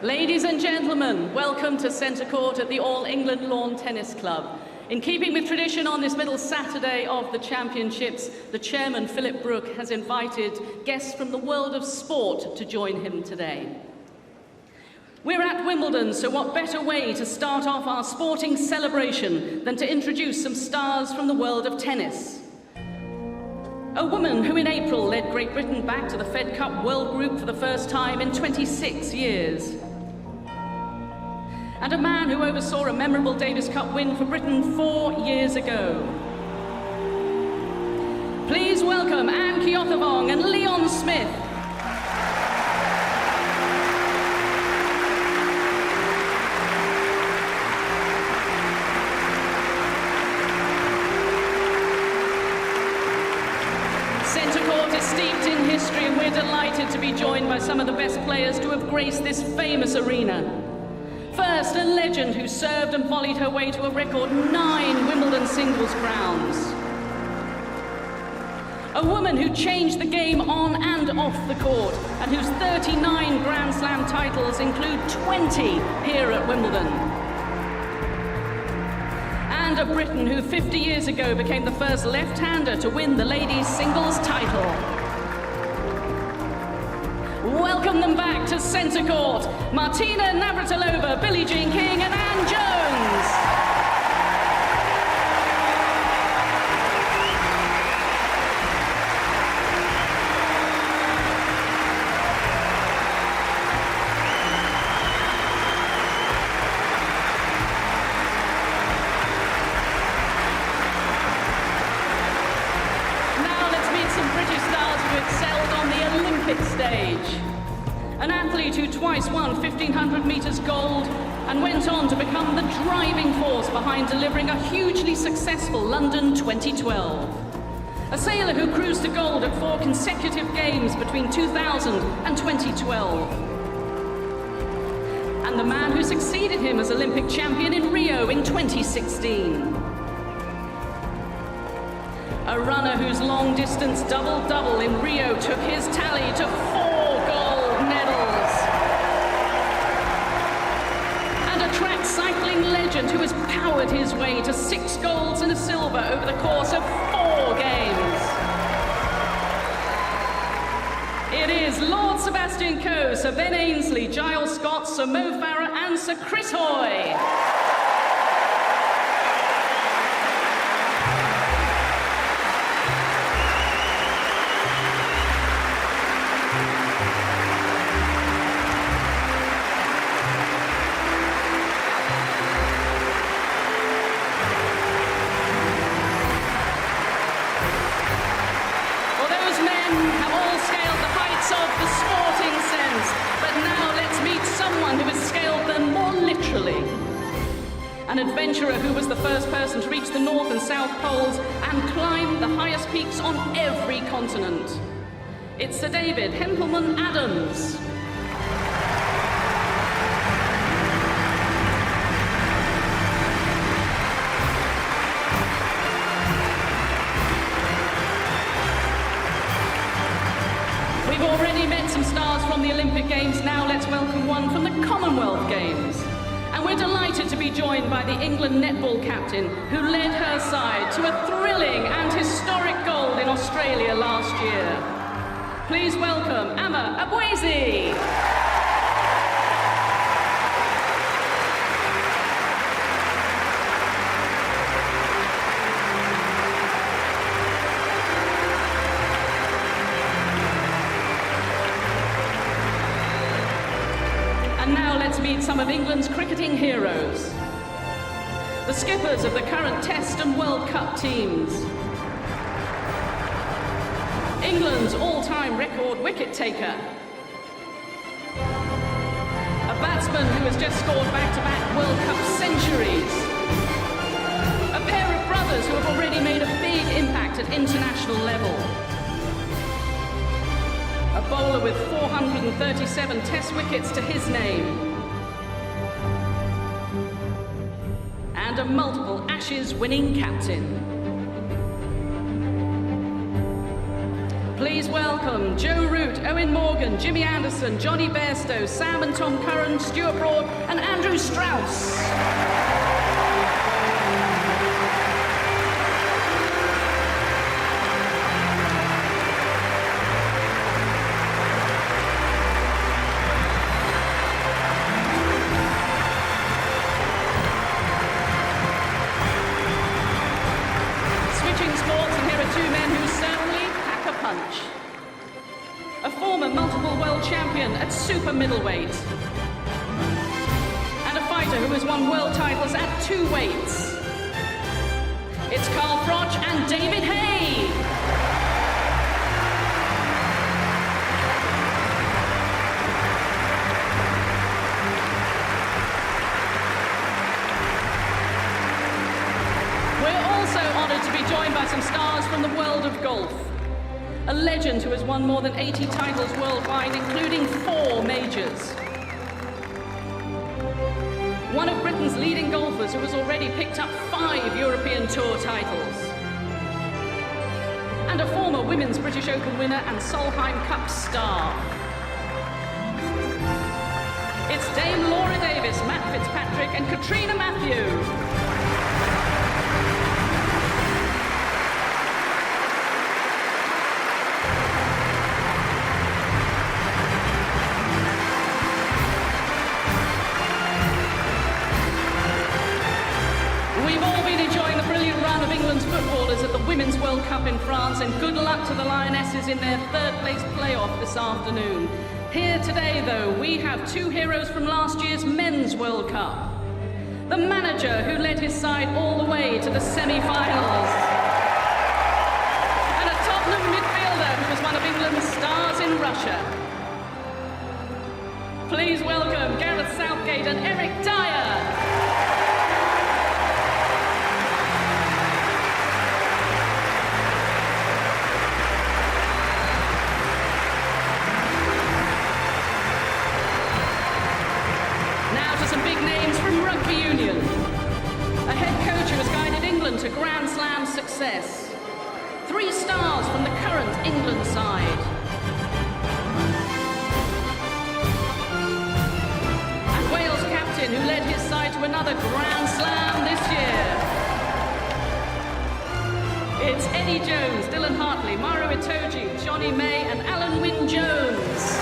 Ladies and gentlemen, welcome to Centre Court at the All England Lawn Tennis Club. In keeping with tradition on this middle Saturday of the Championships, the chairman, Philip Brook, has invited guests from the world of sport to join him today. We're at Wimbledon, so what better way to start off our sporting celebration than to introduce some stars from the world of tennis. A woman who in April led Great Britain back to the Fed Cup World Group for the first time in 26 years. And a man who oversaw a memorable Davis Cup win for Britain 4 years ago. Please welcome Anne Keothavong and Leon Smith. Centre Court is steeped in history, and we're delighted to be joined by some of the best players to have graced this famous arena. First, a legend who served and volleyed her way to a record 9 Wimbledon singles crowns. A woman who changed the game on and off the court, and whose 39 Grand Slam titles include 20 here at Wimbledon. And a Briton who 50 years ago became the first left-hander to win the ladies' singles title. Welcome them back to Centre Court, Martina Navratilova, Billie Jean King and Anne Jones. Stage. An athlete who twice won 1500 metres gold and went on to become the driving force behind delivering a hugely successful London 2012. A sailor who cruised to gold at 4 consecutive games between 2000 and 2012. And the man who succeeded him as Olympic champion in Rio in 2016. A runner whose long-distance double-double in Rio took his tally to 4 gold medals. And a track cycling legend who has powered his way to 6 golds and a silver over the course of 4 games. It is Lord Sebastian Coe, Sir Ben Ainslie, Giles Scott, Sir Mo Farah and Sir Chris Hoy. An adventurer who was the first person to reach the North and South Poles and climb the highest peaks on every continent. It's Sir David Hempelman Adams. We've already met some stars from the Olympic Games. Now let's welcome one from the Commonwealth Games. And we're delighted to be joined by the England netball captain who led her side to a thrilling and historic gold in Australia last year. Please welcome Amma Abwezi. Meet some of England's cricketing heroes. The skippers of the current Test and World Cup teams. England's all-time record wicket taker. A batsman who has just scored back-to-back World Cup centuries. A pair of brothers who have already made a big impact at international level. A bowler with 437 Test wickets to his name. And a multiple Ashes winning captain. Please welcome Joe Root, Owen Morgan, Jimmy Anderson, Johnny Bairstow, Sam and Tom Curran, Stuart Broad and Andrew Strauss. Switching sports, and here are two men who certainly pack a punch. A former multiple world champion at super middleweight. And a fighter who has won world titles at 2 weights. It's Carl Froch and David Hay. We're also honoured to be joined by some stars from the world of golf. A legend who has won more than 80 titles worldwide, including 4 majors. One of Britain's leading golfers who has already picked up 5 European Tour titles. And a former Women's British Open winner and Solheim Cup star. It's Dame Laura Davis, Matt Fitzpatrick and Katrina Matthew. Footballers at the Women's World Cup in France, and good luck to the Lionesses in their 3rd place playoff this afternoon. Here today, though, we have 2 heroes from last year's Men's World Cup. The manager who led his side all the way to the semi-finals. And a Tottenham midfielder who was one of England's stars in Russia. Please welcome Gareth Southgate and Eric Dyer. Some big names from Rugby Union. A head coach who has guided England to Grand Slam success. 3 stars from the current England side. And Wales captain who led his side to another Grand Slam this year. It's Eddie Jones, Dylan Hartley, Mauro Itoje, Johnny May and Alan Wynne-Jones.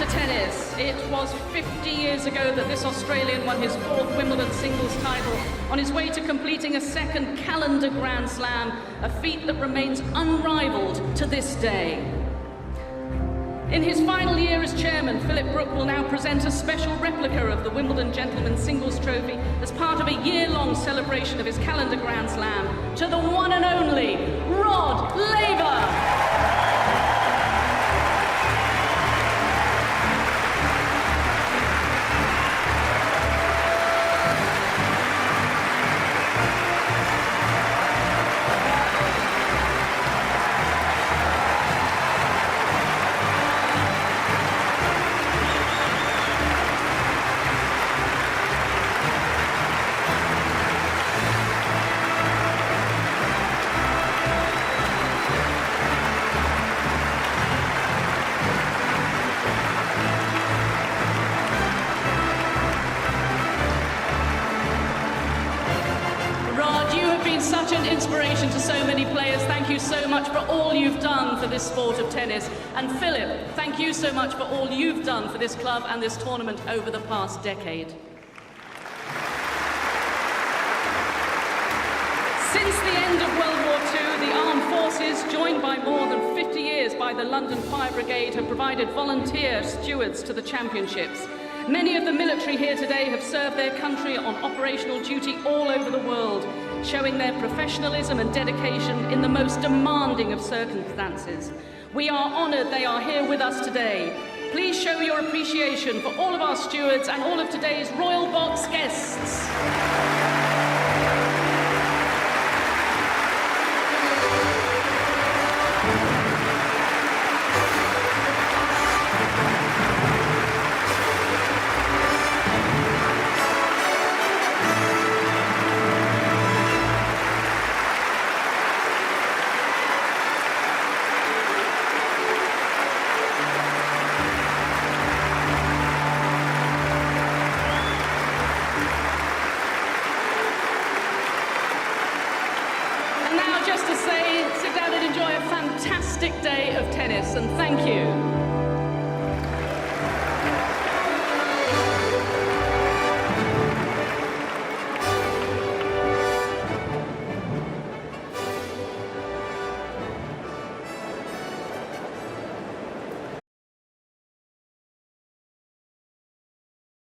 Tennis. It was 50 years ago that this Australian won his 4th Wimbledon singles title on his way to completing a 2nd calendar Grand Slam, a feat that remains unrivaled to this day. In his final year as chairman, Philip Brook will now present a special replica of the Wimbledon Gentlemen's Singles Trophy as part of a year-long celebration of his calendar Grand Slam to the one and only Rod Laver. Such an inspiration to so many players. Thank you so much for all you've done for this sport of tennis. And Philip, thank you so much for all you've done for this club and this tournament over the past decade. Since the end of World War II, the armed forces, joined by more than 50 years by the London Fire Brigade, have provided volunteer stewards to the championships. Many of the military here today have served their country on operational duty all over the world, showing their professionalism and dedication in the most demanding of circumstances. We are honoured they are here with us today. Please show your appreciation for all of our stewards and all of today's Royal Box guests. And now just to say, sit down and enjoy a fantastic day of tennis, and thank you.